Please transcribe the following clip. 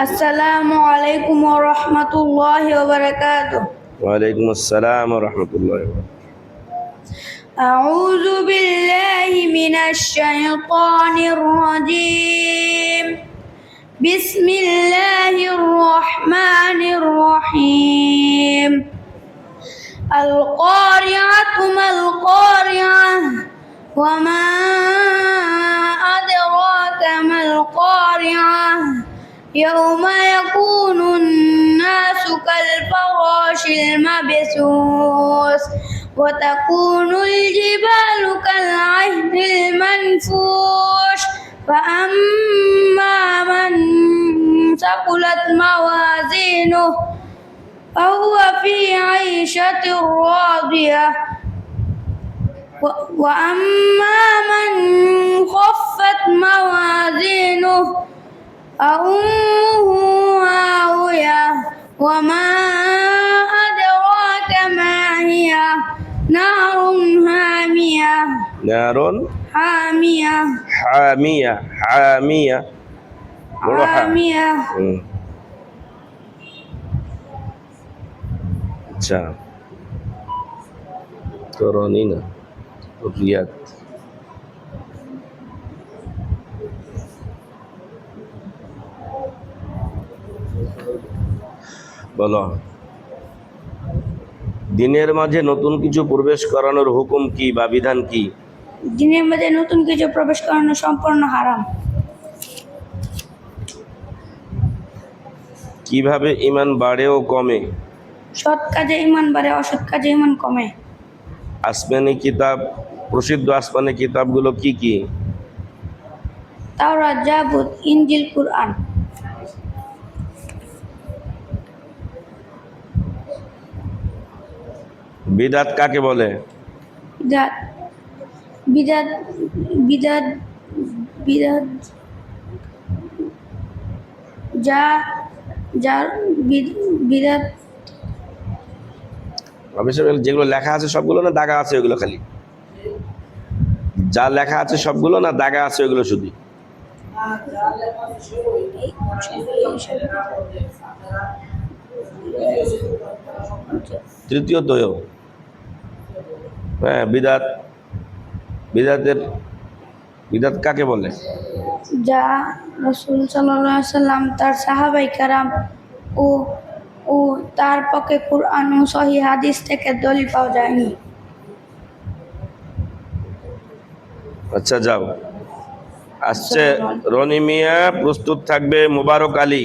আসসালামু আলাইকুম ওয়া রাহমাতুল্লাহি ওয়া বারাকাতুহু। ওয়ালাইকুম আসসালাম ওয়া রাহমাতুল্লাহি ওয়া বারাকাতুহু। আউযু বিল্লাহি মিনাশ শাইতানির রাজীম। বিসমিল্লাহির রহমানির রহিম। আল কারিআতু মাল কারিআহ ওয়া মা আদরাকা মাল কারিআহ ইয়াউমা ইয়াকুনুন নাসু কাল ফারাশিল মাবসুস ওয়া তাকুনুল জিবালু কাল আহনিল মানফুশ فأما من ثقلت موازينه فهو في عيشة راضية وأما من خفت موازينه فأمه هاوية وما أدراك ما هي نار حامية নারুন حامية হামিয়া হামিয়া বড় হা حامية আচ্ছা করনি না রিয়াদ বলো দিনের মাঝে নতুন কিছু প্রবেশ করানোর হুকুম কি বা বিধান কি? দিনের মধ্যে নতুন কিছু প্রবেশ করানো সম্পূর্ণ হারাম। কিভাবে ঈমান বাড়ে ও কমে? সৎ কাজে ঈমান বাড়ে, অসৎ কাজে ঈমান কমে। আসমানি কিতাব, প্রসিদ্ধ আসমানি কিতাবগুলো কি কি? তাওরাত, জাবুর, ইনজিল, কুরআন। বিদআত কাকে বলে? বিদাত বিদাত বিদাত বিদাত যা যার বিদাত যেগুলো লেখা আছে সবগুলো না দাগা আছে ওগুলো? খালি যা লেখা আছে সবগুলো না দাগা আছে ওগুলো শুধু? তৃতীয়ত হ্যাঁ বিদআত। বিদআত কাকে বলে? যা রাসূল সাল্লাল্লাহু আলাইহি সাল্লাম, তার সাহাবায়ে কেরাম ও তার পক্ষে কুরআন ও সহিহ হাদিস থেকে দলিল পাওয়া যায়নি। আচ্ছা যাও, আসছে রনি মিয়া, প্রস্তুত থাকবে মোবারক আলী।